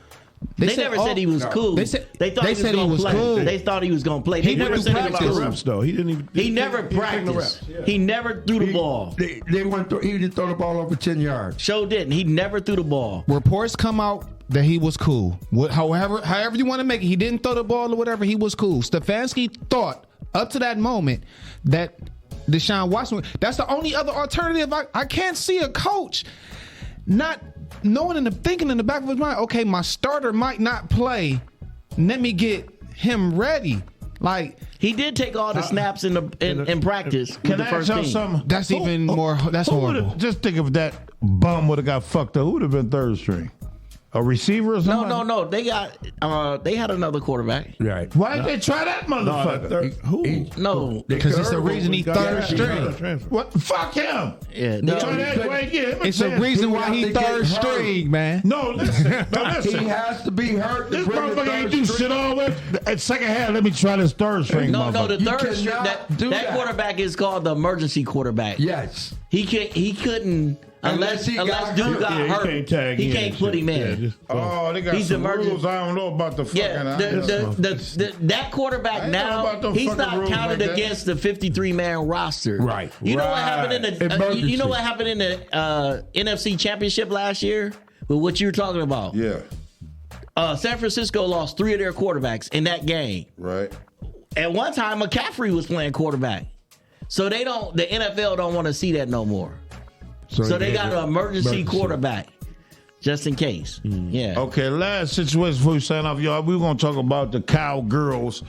They never said he was cool. They thought he was play. cool. They thought he was going to play. He They never didn't said he was practice. cool. Reps though. He didn't even. He never He didn't take the practiced. reps, yeah. He never threw the ball. They went through, he didn't throw the ball over 10 yards. Show didn't. He never threw the ball. Reports come out that he was cool. However you want to make it, he didn't throw the ball or whatever. He was cool. Stefanski thought up to that moment that Deshaun Watson. That's the only other alternative. I can't see a coach not knowing and thinking in the back of his mind. Okay, my starter might not play. Let me get him ready. Like He did take all the snaps in practice with Can the I first ask y'all team. something? that's even more. That's Who horrible. would've- Just think if that bum would have got fucked up. Who would have been third string? A receiver or something? No. They had another quarterback. Right. Why didn't they try that motherfucker? Who? No. Because it's the reason he third string. What? Fuck him. Yeah. Try that way, give him a It's a chance. reason why have he to get third hurt. string, man. No, listen. He has to be hurt. to This bring the motherfucker third ain't do string. shit all the way. At second half, let me try this third string. No, the You third string. cannot do That that. quarterback is called the emergency quarterback. Yes. He couldn't unless he got Dude hurt. got Yeah, he hurt. can't tag He in can't and put shit. him in. Yeah, just- Oh, they got He's some emergency. rules. I don't know about the fucking. Yeah, that quarterback I ain't know now, about them he's fucking not rules counted like that. against the 53-man roster. Right. You know what happened in the Emergency. you know what happened in the NFC Championship last year with what you were talking about? Yeah, San Francisco lost 3 of their quarterbacks in that game. right. At one time, McCaffrey was playing quarterback. So the NFL don't want to see that no more. So they got an emergency quarterback just in case. Yeah. Okay, last situation before we sign off, y'all. We're gonna talk about the Cowgirls.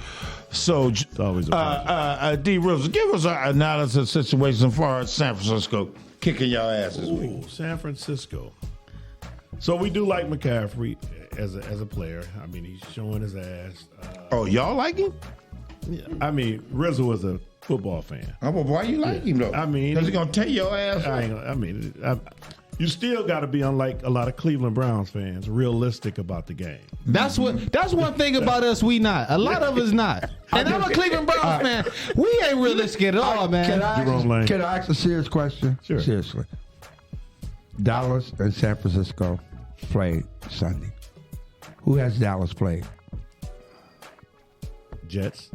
So, always a D. Rivers, give us an analysis of the situation as far as San Francisco kicking y'all ass this week. Ooh, San Francisco. So we do like McCaffrey as a player. I mean, he's showing his ass. Oh, y'all like him? I mean, Rizzo was a football fan. Oh, well, why you like him though? I mean, because he's gonna tear your ass. You still got to be, unlike a lot of Cleveland Browns fans, realistic about the game. That's one thing about us. We not. A lot of us not. And I'm a Cleveland Browns fan. We ain't realistic at all, man. Jerome Lane. Can I ask a serious question? Sure. Seriously. Dallas and San Francisco played Sunday. Who has Dallas played? Jets,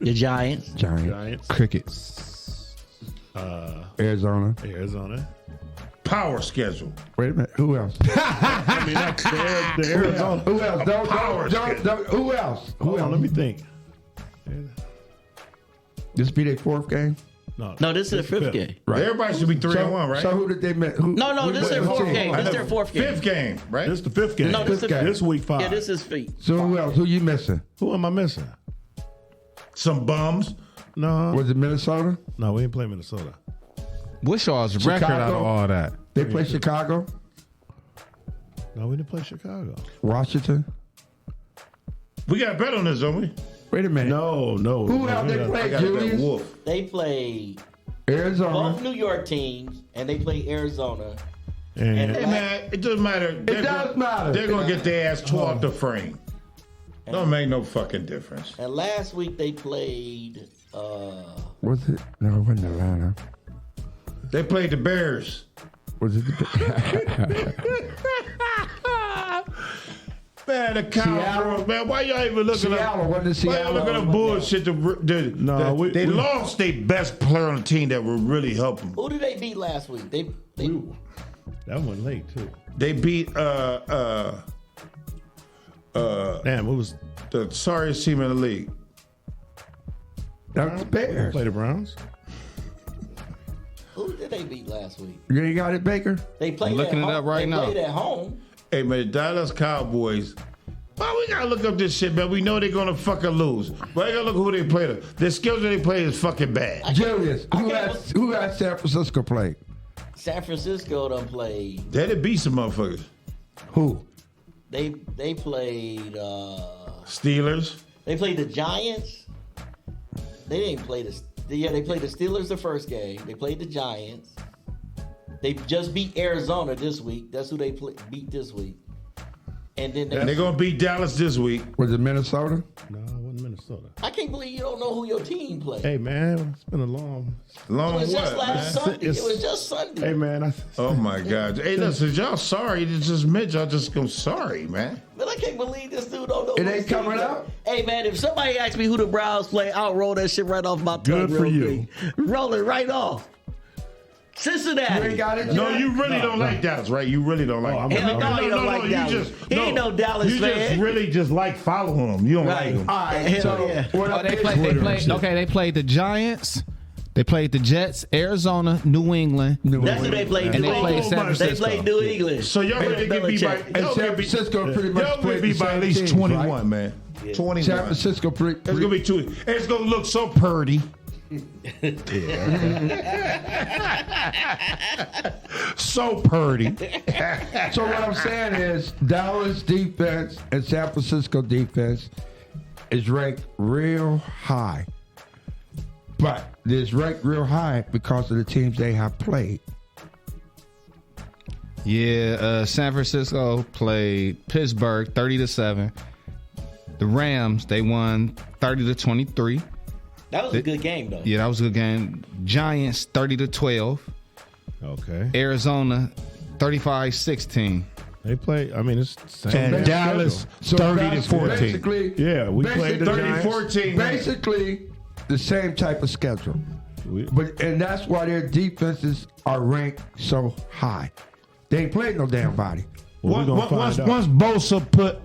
The Giants. Giants. Crickets. Arizona. Arizona. Power schedule. Wait a minute. Who else? I mean, not the Arizona. Who else? Who else? Hold on, let me think. This be their 4th game? No, this is their fifth game. Right. Everybody should be 3-1, right? So who did they miss? No, this is their fourth game. This is their fourth game. Fifth game, right? This is the fifth game. No, this is This week 5. Yeah, this is feet. So who else? Who you missing? Who am I missing? Some bums. No, Was it Minnesota? no, we ain't play Minnesota. What's y'all's record out of all that? They play Chicago, No, we didn't play Chicago. Washington. We got to bet on this, don't we? Wait a minute. No. Who else we they got- play? I got to bet Julius? Wolf. They play Arizona. both New York teams, and they play Arizona. And Hey, man, it doesn't matter. It does matter. They're going to get their ass tore off the frame. Don't make no fucking difference. And last week they played. Was it? No, it wasn't Atlanta. They played the Bears. Was it? Man, the Cowboys, man, why y'all even looking Seattle, at wasn't it why y'all Seattle? looking at bullshit? They lost their best player on the team that would really help them. Who did they beat last week? They that went late too. They beat Damn, it was the sorriest team in the league. That was the Bears. play the Browns. who did they beat last week? You ain't got it, Baker? They played. looking at it home. up right they now. Played at home. Hey man, the Dallas Cowboys. Why we gotta look up this shit, man? We know they're gonna fucking lose. Why you gotta look who they play? The schedule they play is fucking bad. Julius, who had San Francisco play? San Francisco done played. They did beat some motherfuckers. Who? They played. Steelers. They played the Giants. They didn't play the. Yeah, they played the Steelers the first game. They played the Giants. They just beat Arizona this week. That's who they beat this week. And then They're gonna beat Dallas this week. Was it Minnesota? No, it wasn't Minnesota. I can't believe you don't know who your team played. Hey man, it's been a long. Long It was just what? last Man? Sunday. It was just Sunday. Hey man, Oh my God. Hey, listen, y'all sorry. It's just Mitch. Y'all just go sorry, man. Man, I can't believe this dude don't know. It who ain't his team coming is. up? Hey man, if somebody asks me who the Browns play, I'll roll that shit right off my tongue. Good for real you. quick. Roll it right off. Cincinnati. You ain't got it? No, yet? you really don't like Dallas, right? You really don't like I'm- him. Hell no, he don't like Dallas. He ain't no Dallas you fan. just really just like following him. You don't like Right. him. All right, Hell so yeah. what Oh, I they did- played. Okay, they played the Giants. They played the Jets, Arizona, New England. That's who they played. And New they played England. San They Francisco. played New England. So y'all Bill ready to get beat by Belichick. And San Francisco pretty much y'all will played be the by at same least teams, 21, right? man. 21. San Francisco pretty. It's gonna be two. It's gonna look so purdy. So purdy. So what I'm saying is Dallas defense and San Francisco defense is ranked real high. But it's ranked real high because of the teams they have played. Yeah, San Francisco played Pittsburgh 30-7. The Rams, they won 30-23. That was a good game though. Yeah, that was a good game. Giants 30-12. Okay, Arizona 35-16. they play. I mean, it's the same. And Dallas So 30 to that's 14. Basically, Yeah, we played the 30 Giants. 14. basically the same type of schedule. And that's why their defenses are ranked so high. They ain't played no damn body. Well, we gonna find out. Once Bosa put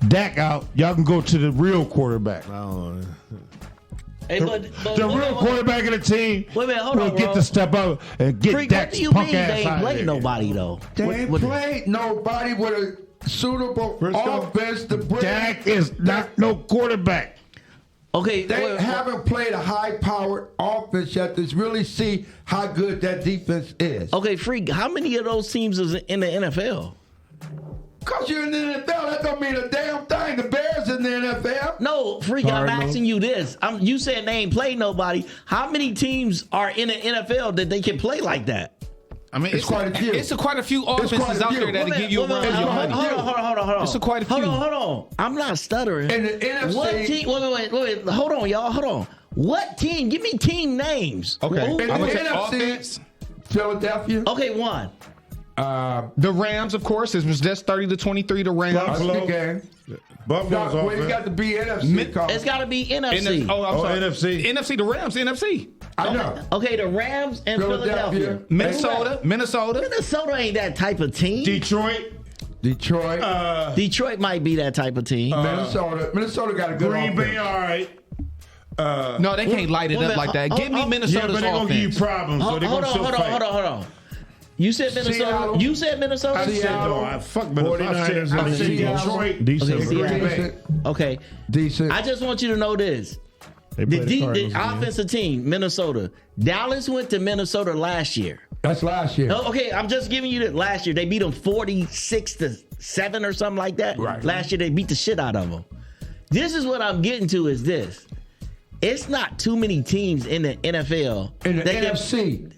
Dak out, y'all can go to the real quarterback. Hey, but The wait, real quarterback of the team Wait a minute, hold will on, get bro. to step up and get Freak, what Dak's do you punk mean ass they ain't out of played there. nobody though? They What- ain't what- played nobody with a suitable Frisco? offense to bring. Dak is not no quarterback. Okay, They haven't played a high-powered offense yet to really see how good that defense is. okay, Freak. How many of those teams is in the NFL? Because you're in the NFL, that don't mean a damn thing. The Bears in the NFL. No, Freak. I'm asking you this. You said they ain't played nobody. How many teams are in the NFL that they can play like that? I mean, It's quite a few. It's quite a few offenses quite a out few. there that'll Wait a give you a minute, run for your hold money. on. It's quite a few. Hold on. I'm not stuttering. In the NFC What team? Wait. Hold on, y'all. Hold on. What team? Give me team names. Okay, Who- In I'm the gonna take NFC, offense. Philadelphia. Okay, one. The Rams, of course, it was just 30-23. The Rams. That's a good game. Buffalo's Well, you got to be NFC. It's got to be NFC. I'm sorry. NFC. NFC. The Rams. NFC. I know. Okay, the Rams and Philadelphia. Minnesota. Minnesota ain't that type of team. Detroit, Detroit. Detroit might be that type of team. Minnesota got a good Green offense. Bay, all right. No, they can't light it up like that. Give me Minnesota's Yeah, but they're going to give you problems. So they're going to still fight. Hold on. You said Minnesota. Seattle. You said Minnesota. I said, no, I fuck Minnesota. I said Detroit. Decent. Decent. Okay. Decent. I just want you to know this. They play The Cardinals again. offensive team, Minnesota. Dallas went to Minnesota last year. That's last year. Oh, okay, I'm just giving you that. Last year they beat them 46-7 or something like that. Right. Last year they beat the shit out of them. This is what I'm getting to is this. It's not too many teams in the NFL. In the NFC.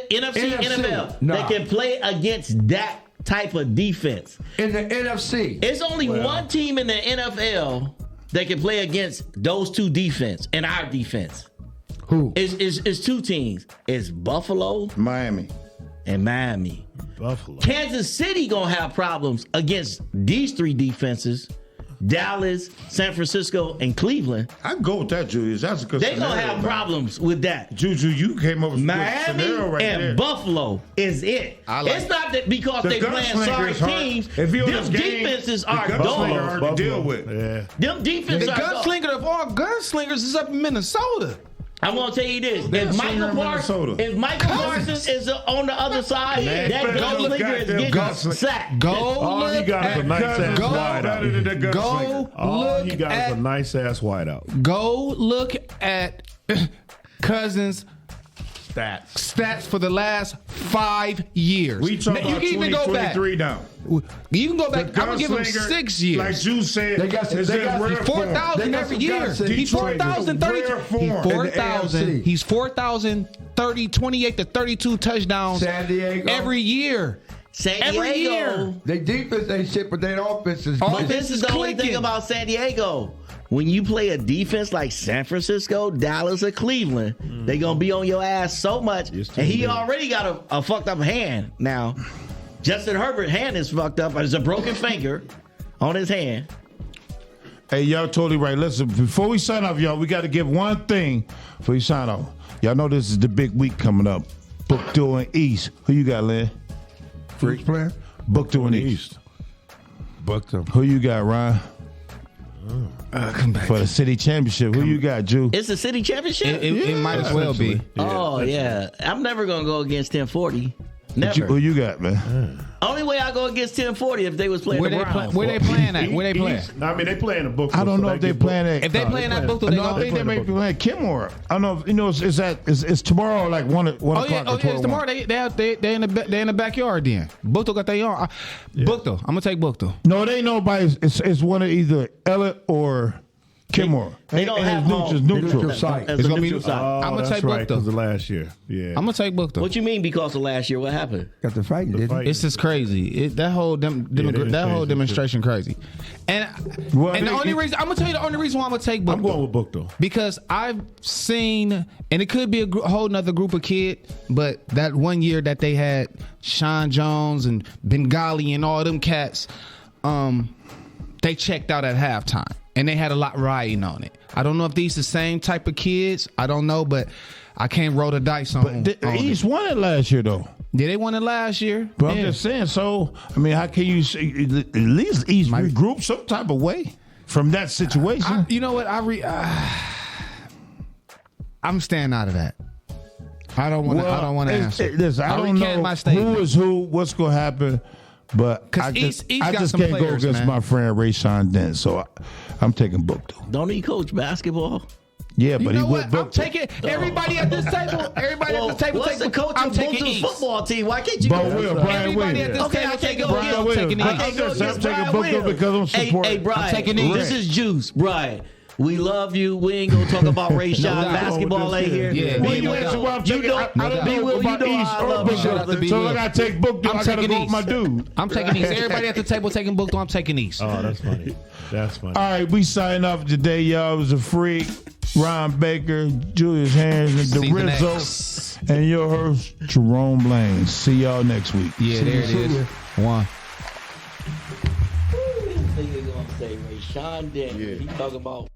NFL. Nah. That can play against that type of defense. In the NFC. It's only one team in the NFL that can play against those two defense and our defense. Who? It's two teams. It's Buffalo Miami. and Miami. Buffalo. Kansas City gonna have problems against these three defenses. Dallas, San Francisco, and Cleveland. I go with that, Julius. That's a good They scenario, gonna have man. problems with that. Juju, you came up with a good Miami scenario right and there. Buffalo is it. It's not that because they playing sorry teams. If you Them defenses are the gunslinger dogs. hard to deal with. Yeah. Them defenses The are dogs. gunslinger of all gunslingers is up in Minnesota. I'm gonna tell you this: Gunslinger if Michael Parsons is on the other side, Man, that better than gunslinger is goddamn getting gunslinger. sacked. Go All he look got is a at nice ass Go wide better than the out. gunslinger. All he got is a at nice ass wide out. go look at Cousins' stats for the last 5 years. We talk Now, about you can even go back. 2023 now. You can go back. The I'm gonna give him gunslinger, 6 years. Like you said, They got is they in got rare form. 4,000 They got every some year. guys in He's Detroit. 4,030. Rare form. He's In the 4,000. AFC. He's 4,030, 28 to 32 touchdowns San Diego. every year. San Every Diego. year. They defense ain't shit, but their offense is But Offense this is the only clicking. thing about San Diego. When you play a defense like San Francisco, Dallas, or Cleveland, they gonna be on your ass so much. It's And he too big. already got a fucked up hand now. Justin Herbert's hand is fucked up. There's a broken finger on his hand. Hey, y'all totally right. Listen, before we sign off, y'all, we got to give one thing before we sign off. Y'all know this is the big week coming up. Book doing East. Who you got, Lynn? Freak player. Book doing East. Booked them. Who you got, Ryan? Come back. For the city championship. Who you got, Ju? It's the city championship. It might as well be. Oh yeah, I'm never gonna go against 1040. Never. Who you got, man? Only way I go against 1040 if they was playing Where the they, Browns. where they playing at? Where they playing? I mean, they playing the book. I don't know if they playing that. If they playing that book, they No, I gonna think they may be playing Kenmore. I don't know if you know. It's tomorrow, like one Oh o'clock. yeah, or it's tomorrow. They in the backyard. Then Bookto got their on. Bookto, I'm gonna take Bookto. No, they ain't nobody. It's one of either Elliott or Kenmore. They don't have neutral. home. Neutral site. As It's a gonna be- neutral site. I'm gonna that's take right, Bookto. because of last year. Yeah. I'm gonna take Bookto. What you mean because of last year? What happened? Got the fighting, didn't fight. he? It's just crazy. That whole they just that whole changed it. demonstration crazy. And Well, the they- only reason I'm gonna tell you the only reason why I'm gonna take Bookto. I'm going with book though. Because I've seen, and it could be a whole nother group of kid, but that one year that they had Sean Jones and Bengali and all them cats, they checked out at halftime, and they had a lot riding on it. I don't know if these the same type of kids. I don't know, but I can't roll the dice on. The on East it. won it last year, though. Yeah, they won it last year. But I'm Yeah. just saying. So, I mean, how can you say, at least East regroup some type of way from that situation? You know what? I'm staying out of that. I don't want to. I don't want to answer. Listen, I don't recant know my statement. who is who, what's going to happen, but 'Cause I East I got just some can't go players, against man. my friend Ray Sean Dent. So I'm taking Book though. Don't he coach basketball? Yeah, You but know he what? would I'm Book. taking everybody at this table. Everybody at this table. what's the coach I'm of taking Booster's East. football team? Why can't you But go? Will, Brian Everybody at Williams. this Okay, I table can't taking go East. against- I'm taking I East. can't go against I'm taking Brian Book Williams. because I'm supporting. Hey, Brian, taking East. this is Juice. Brian, we love you. We ain't gonna talk about Ray Sean doubt. basketball ain't here. Yeah, Well, no you doubt. answer what I'm You taking. don't- I don't no know doubt. about You know East I or love Book. Shout out to B. So Will. I got to take Book. I'm I got to taking go with my East. dude. I'm taking East. Everybody at the table taking Book. I'm taking East. Oh, that's funny. That's funny. All right, we sign off today, y'all. It was a freak. Ron Baker, Julius Harris, and Season DeRizzo, X. and your host, Jerome Blaine. See y'all next week. Yeah, there it is. One. This nigga gonna say Ray Sean Dent. He talking about.